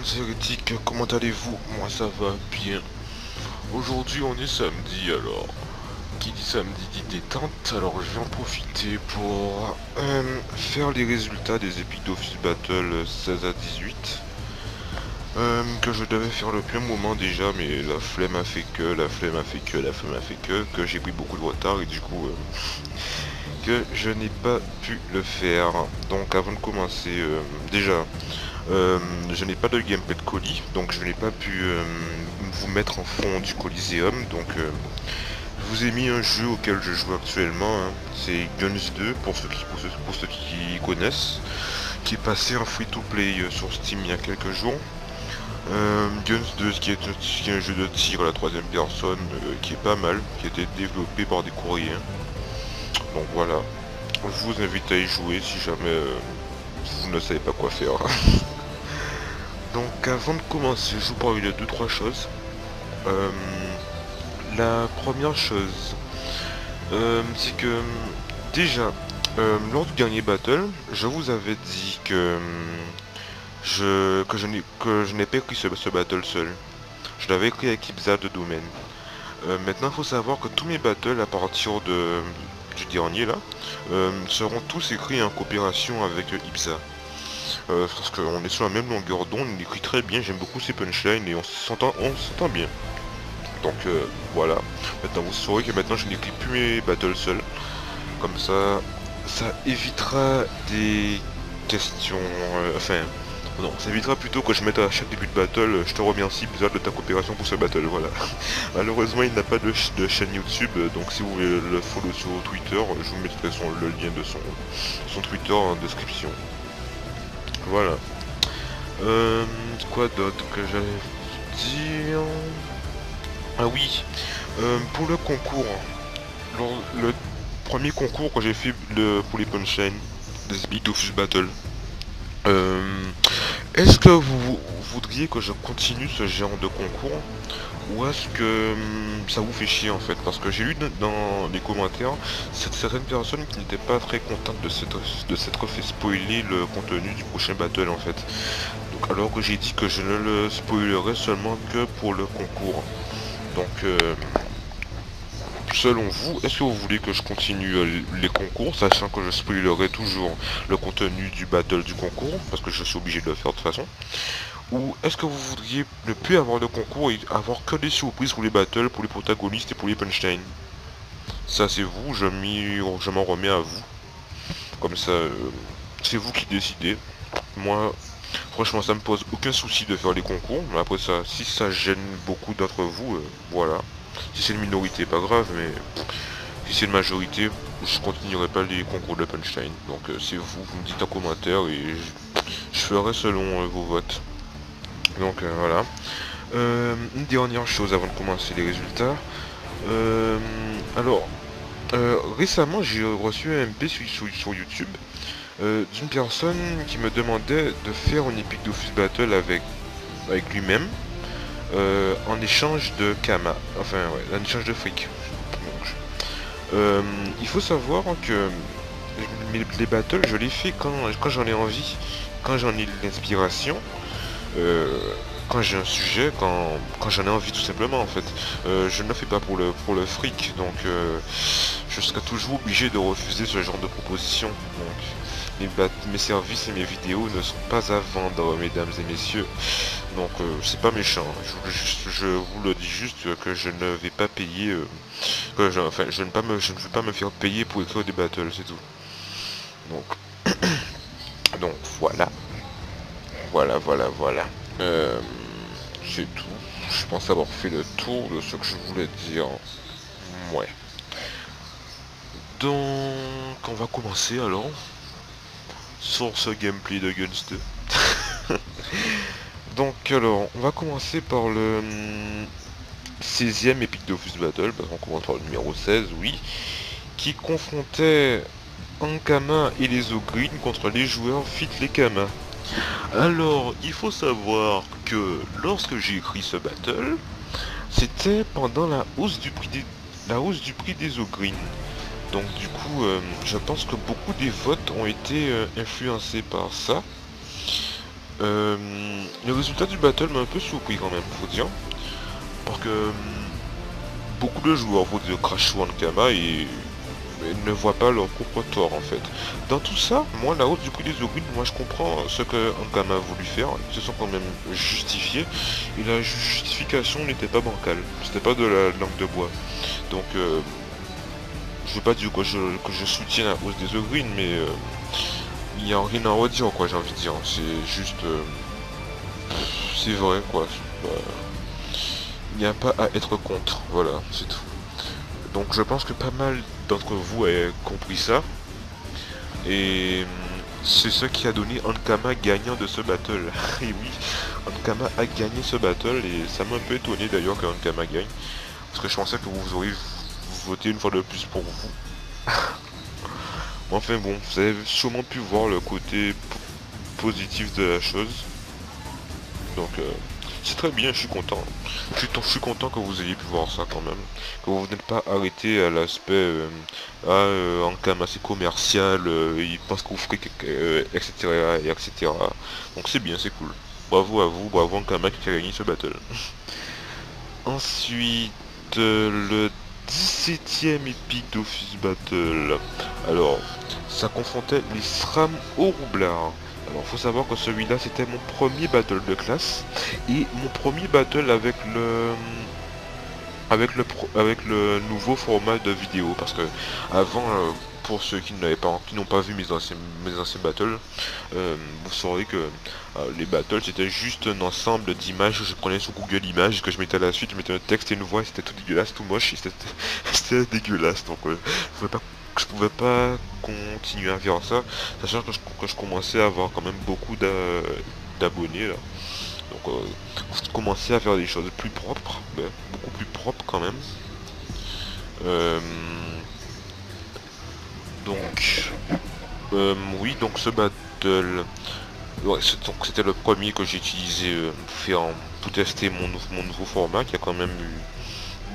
les hérétiques, comment allez-vous? Moi ça va bien. Aujourd'hui on est samedi alors. Qui dit samedi dit détente, alors je vais en profiter pour faire les résultats des Epic Dofus Battle 16 à 18. Que je devais faire le plein moment déjà, mais la flemme a fait que, que j'ai pris beaucoup de retard et du coup que je n'ai pas pu le faire. Donc avant de commencer, déjà, je n'ai pas de gameplay de colis, donc je n'ai pas pu vous mettre en fond du Coliseum. Donc je vous ai mis un jeu auquel je joue actuellement, hein. C'est Guns 2 pour ceux qui connaissent, qui est passé en free-to-play sur Steam il y a quelques jours. Guns 2 qui est un jeu de tir à la troisième personne qui est pas mal, qui a été développé par des Coréens. Donc voilà, je vous invite à y jouer si jamais vous ne savez pas quoi faire. Donc avant de commencer, je vous parle de 2-3 choses. Euh, la première chose, c'est que déjà, lors du dernier battle, je vous avais dit que je n'ai pas écrit ce battle seul. Je l'avais écrit avec Ibza de domaine. Maintenant, il faut savoir que tous mes battles à partir du dernier là seront tous écrits en coopération avec Ibza. Parce qu'on est sur la même longueur d'onde, il écrit très bien, j'aime beaucoup ses punchlines et on s'entend bien. Donc voilà, maintenant vous saurez que maintenant je n'écris plus mes battles seul. Comme ça évitera des questions, non, ça évitera plutôt que je mette à chaque début de battle, je te remercie Blizzard de ta coopération pour ce battle, voilà. Malheureusement il n'a pas de chaîne YouTube, donc si vous voulez le follow sur Twitter, je vous mettrai le lien de son Twitter en description. Voilà. Quoi d'autre que j'allais vous dire? Ah oui, pour le concours, le premier concours que j'ai fait pour les punchlines des Big Dofus Battle, est-ce que vous voudriez que je continue ce genre de concours ou est-ce que ça vous fait chier en fait? Parce que j'ai lu dans les commentaires certaines personnes qui n'étaient pas très contentes de s'être fait spoiler le contenu du prochain battle en fait. Donc alors que j'ai dit que je ne le spoilerai seulement que pour le concours. Donc selon vous, est-ce que vous voulez que je continue les concours, sachant que je spoilerai toujours le contenu du battle du concours, parce que je suis obligé de le faire de toute façon? Ou est-ce que vous voudriez ne plus avoir de concours et avoir que des surprises pour les battles, pour les protagonistes et pour les punchlines? Ça c'est vous, je m'en remets à vous. Comme ça, c'est vous qui décidez. Moi, franchement, ça me pose aucun souci de faire les concours. Mais après ça, si ça gêne beaucoup d'entre vous, voilà. Si c'est une minorité, pas grave, mais si c'est une majorité, je continuerai pas les concours de punchline. Donc c'est vous me dites en commentaire et je ferai selon vos votes. Donc voilà. Une dernière chose avant de commencer les résultats. Alors, récemment j'ai reçu un MP sur YouTube d'une personne qui me demandait de faire une Epic Dofus Battle avec lui-même en échange de Kama, enfin ouais, en échange de fric. Donc, il faut savoir que les battles je les fais quand j'en ai envie, quand j'en ai l'inspiration, quand j'ai un sujet, quand j'en ai envie tout simplement en fait. Je ne le fais pas pour le fric, donc je serai toujours obligé de refuser ce genre de proposition. Donc mes services et mes vidéos ne sont pas à vendre, mesdames et messieurs. Donc c'est pas méchant. Je vous le dis juste que je ne vais pas payer. Enfin, je ne veux pas me faire payer pour écrire des battles, c'est tout. Donc voilà. Voilà. C'est tout. Je pense avoir fait le tour de ce que je voulais dire. Ouais. Donc on va commencer alors sur ce gameplay de Guns 2. Donc alors, on va commencer par le 16e Epic Dofus Battle, parce qu'on commence par le numéro 16, oui, qui confrontait Ankama et les Ogreen contre les joueurs Fit les Kama. Alors, il faut savoir que lorsque j'ai écrit ce battle, c'était pendant la hausse du prix des Ogreen. Donc du coup, je pense que beaucoup des votes ont été influencés par ça. Le résultat du battle m'a un peu surpris quand même, faut dire. Parce que beaucoup de joueurs vont dire crash sur Ankama et ne voient pas leur propre tort en fait. Dans tout ça, moi la hausse du prix des origines, moi je comprends ce que Ankama a voulu faire, ils se sont quand même justifiés, et la justification n'était pas bancale, c'était pas de la langue de bois. Donc je veux pas dire que je soutiens la hausse des origines, mais il n'y a rien à redire quoi, j'ai envie de dire, c'est juste... c'est vrai quoi, il n'y a pas à être contre, voilà, c'est tout. Donc je pense que pas mal d'entre vous avez compris ça. Et c'est ce qui a donné Ankama gagnant de ce battle. Et oui, Ankama a gagné ce battle et ça m'a un peu étonné d'ailleurs que Ankama gagne. Parce que je pensais que vous auriez voté une fois de plus pour vous. Enfin bon, vous avez sûrement pu voir le côté positif de la chose. Donc c'est très bien, je suis content. Je suis content que vous ayez pu voir ça quand même. Que vous n'êtes pas arrêté à l'aspect Ankama c'est commercial, il pense qu'on ferait etc. et etc. Donc c'est bien, c'est cool. Bravo à vous, bravo Ankama qui a gagné ce battle. Ensuite, le 17ème Epic d'Office Battle. Alors, ça confrontait les SRAM au roublard. Alors, faut savoir que celui-là, c'était mon premier battle de classe. Et mon premier battle avec le nouveau format de vidéo. Parce que, avant, pour ceux qui n'ont pas vu mes anciens battles, vous saurez que les battles c'était juste un ensemble d'images que je prenais sur Google Images, que je mettais à la suite, je mettais un texte et une voix, et c'était tout dégueulasse, tout moche, et c'était dégueulasse. Donc je pouvais pas continuer à faire ça, sachant que je commençais à avoir quand même beaucoup d'abonnés là. Donc je commençais à faire des choses plus propres, beaucoup plus propres quand même. Euh, donc oui, donc ce battle, ouais, c'était le premier que j'ai utilisé pour tester mon nouveau format, qui a quand même eu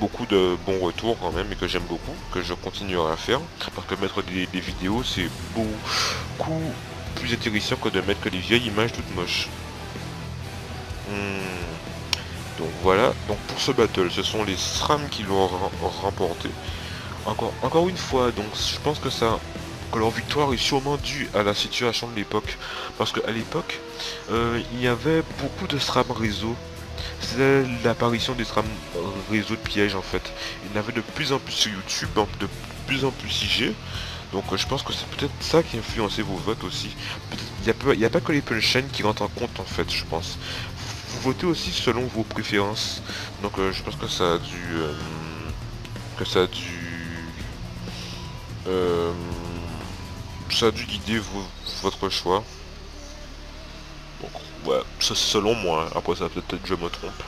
beaucoup de bons retours quand même, et que j'aime beaucoup, que je continuerai à faire, parce que mettre des vidéos c'est beaucoup plus intéressant que de mettre que des vieilles images toutes moches. Donc voilà, donc pour ce battle, ce sont les SRAM qui l'ont remporté. Encore une fois, donc je pense que leur victoire est sûrement due à la situation de l'époque. Parce qu'à l'époque, il y avait beaucoup de SRAM réseau. C'était l'apparition des SRAM réseau de pièges en fait. Il y en avait de plus en plus sur YouTube, de plus en plus IG. Donc je pense que c'est peut-être ça qui a influencé vos votes aussi. Il n'y a pas que les punchlines qui rentrent en compte en fait, je pense. Vous votez aussi selon vos préférences. Donc je pense que ça a dû euh, ça a dû guider votre choix. Donc ouais, ça c'est selon moi, hein. Après ça peut-être je me trompe.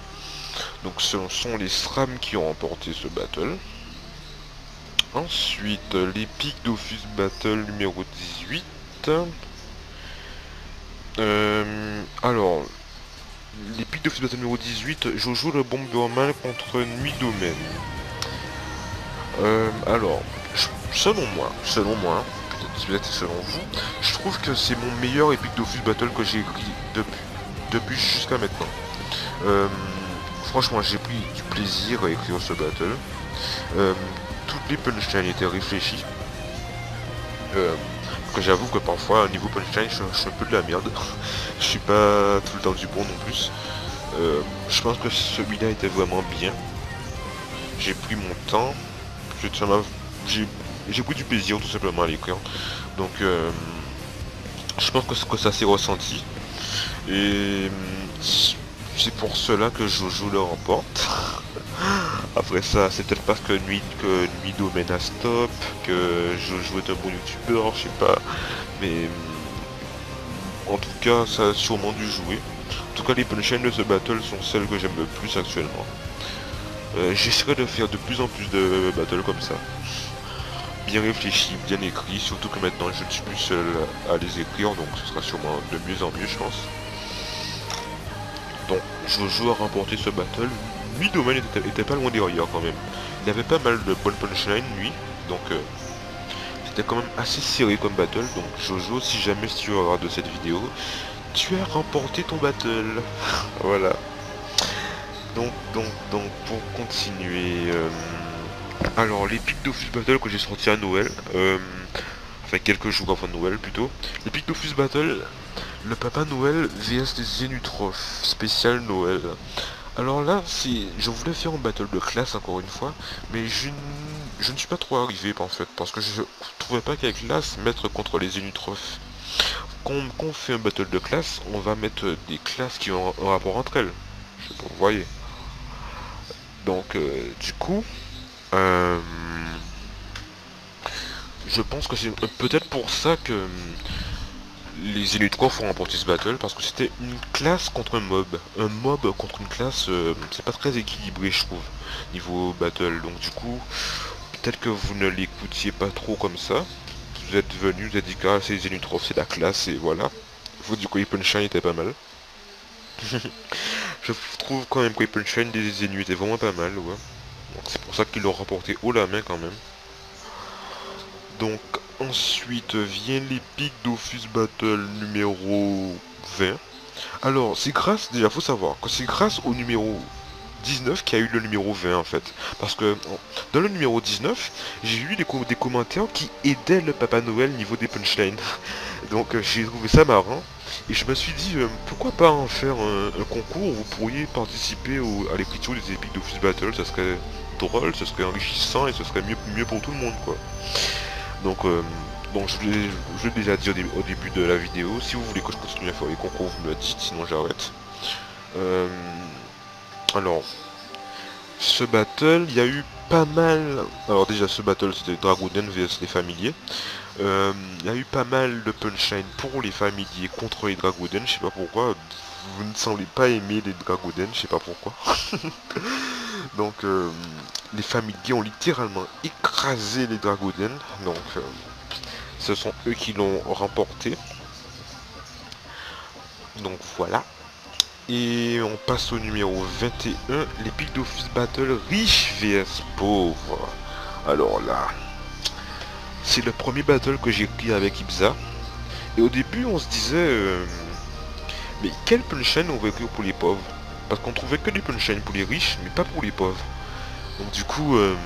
Donc ce sont les SRAM qui ont remporté ce battle. Ensuite, l'Epic Dofus Battle numéro 18. Alors, l'Epic Dofus Battle numéro 18, Jojo le Bomberman contre Nuit Domaine. Alors, selon moi, peut-être selon vous, je trouve que c'est mon meilleur Epic Dofus Battle que j'ai écrit depuis jusqu'à maintenant. Euh, Franchement, j'ai pris du plaisir à écrire ce battle. Euh, Toutes les punchlines étaient réfléchies. Que j'avoue que parfois, au niveau punchline, je suis un peu de la merde. Je suis pas tout le temps du bon non plus. Je pense que celui-là était vraiment bien. J'ai pris mon temps. J'ai pris du plaisir tout simplement à l'écrire. Donc je pense que ça s'est ressenti. Et c'est pour cela que Jojo le remporte. Après ça, c'est peut-être parce que Nuit Domaine a stop, que Jojo est un bon youtubeur, je sais pas. Mais en tout cas, ça a sûrement dû jouer. En tout cas, les punchlines de ce battle sont celles que j'aime le plus actuellement. J'essaierai de faire de plus en plus de battles comme ça. Bien réfléchi, bien écrit, surtout que maintenant je ne suis plus seul à les écrire, donc ce sera sûrement de mieux en mieux, je pense. Donc Jojo a remporté ce battle. Nuit Domaine était pas loin derrière quand même. Il y avait pas mal de bonnes punchlines, lui, donc c'était quand même assez serré comme battle. Donc Jojo, si jamais tu regardes cette vidéo, tu as remporté ton battle. Voilà. Donc, pour continuer, alors l'Epic Dofus Battle que j'ai sorti à Noël, enfin quelques jours avant Noël plutôt, l'Epic Dofus Battle, le Papa Noël vs des Zenutroph, spécial Noël. Alors là, je voulais faire un battle de classe encore une fois, mais je ne suis pas trop arrivé en fait, parce que je trouvais pas qu'avec classe mettre contre les Zenutroph. Quand on fait un battle de classe, on va mettre des classes qui ont un rapport entre elles. Je sais pas, vous voyez. Donc, du coup, euh, je pense que c'est peut-être pour ça que les Zenutroph ont remporté ce battle, parce que c'était une classe contre un mob. Un mob contre une classe, c'est pas très équilibré, je trouve, niveau battle. Donc, du coup, peut-être que vous ne l'écoutiez pas trop comme ça. Vous êtes venu, vous êtes dit que c'est Zenutroph, c'est la classe, et voilà. Vous du coup, Punchline était pas mal. Je trouve quand même que Punchline des Zenus était vraiment pas mal, ouais. Donc c'est pour ça qu'ils l'ont rapporté haut la main quand même. Donc ensuite vient l'Epic Dofus Battle numéro 20. Alors c'est grâce, déjà faut savoir que c'est grâce au numéro 19 qu'il y a eu le numéro 20 en fait. Parce que dans le numéro 19, j'ai eu des commentaires qui aidaient le Papa Noël niveau des punchlines. Donc j'ai trouvé ça marrant. Et je me suis dit, pourquoi pas en faire un concours où vous pourriez participer à l'écriture des Epic Dofus Battle. Ça serait drôle, ça serait enrichissant et ce serait mieux pour tout le monde quoi. Donc, bon, je l'ai déjà dit au début de la vidéo. Si vous voulez que je continue à faire les concours, vous me le dites, sinon j'arrête. Euh, alors, ce battle, il y a eu pas mal. Alors déjà, ce battle, c'était Dragouden vs les familiers. Il y a eu pas mal de punchline pour les familiers contre les Dragouden. Je sais pas pourquoi. Vous ne semblez pas aimer les Dragouden, je sais pas pourquoi. Donc, les familiers ont littéralement écrasé les Dragouden. Donc, ce sont eux qui l'ont remporté. Donc voilà. Et on passe au numéro 21, l'Epic Dofus Battle riche vs pauvre. Alors là, c'est le premier battle que j'ai pris avec Ibza. Et au début, on se disait, mais quel punchline on va écrire pour les pauvres? Parce qu'on trouvait que des punchlines pour les riches, mais pas pour les pauvres. Donc du coup, on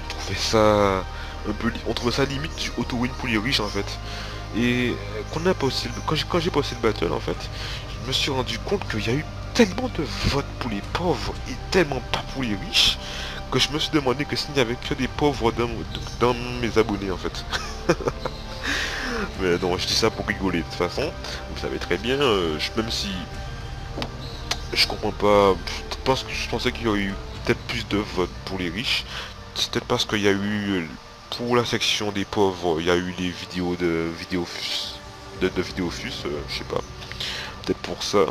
trouvait ça on trouvait ça limite du auto-win pour les riches en fait. Et quand j'ai passé le battle en fait, je me suis rendu compte qu'il y a eu tellement de votes pour les pauvres et tellement pas pour les riches que je me suis demandé que s'il n'y avait que des pauvres dans mes abonnés en fait. Mais non, je dis ça pour rigoler de toute façon. Vous savez très bien, même si je comprends pas, je pensais qu'il y aurait eu peut-être plus de votes pour les riches. C'est peut-être parce qu'il y a eu pour la section des pauvres, il y a eu les vidéos de Vidéofus, de Vidéofus, je sais pas. Peut-être pour ça.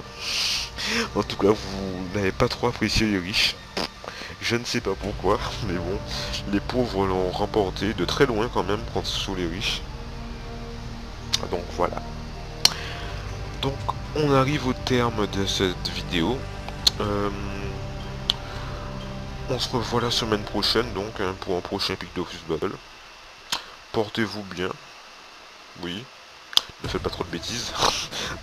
En tout cas, vous n'avez pas trop apprécié les riches. Je ne sais pas pourquoi, mais bon, les pauvres l'ont remporté de très loin quand même contre sous les riches. Donc voilà. Donc on arrive au terme de cette vidéo. Euh, on se revoit la semaine prochaine donc hein, pour un prochain Epic Dofus Battle. Portez-vous bien. Oui. Ne faites pas trop de bêtises.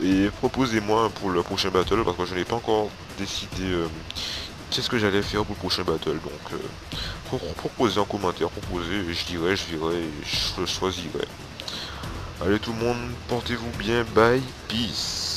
Et proposez-moi pour le prochain battle parce que je n'ai pas encore décidé qu'est-ce que j'allais faire pour le prochain battle. Donc proposez en commentaire, proposez, je dirai, je verrai et je choisirai. Allez tout le monde, portez-vous bien, bye, peace.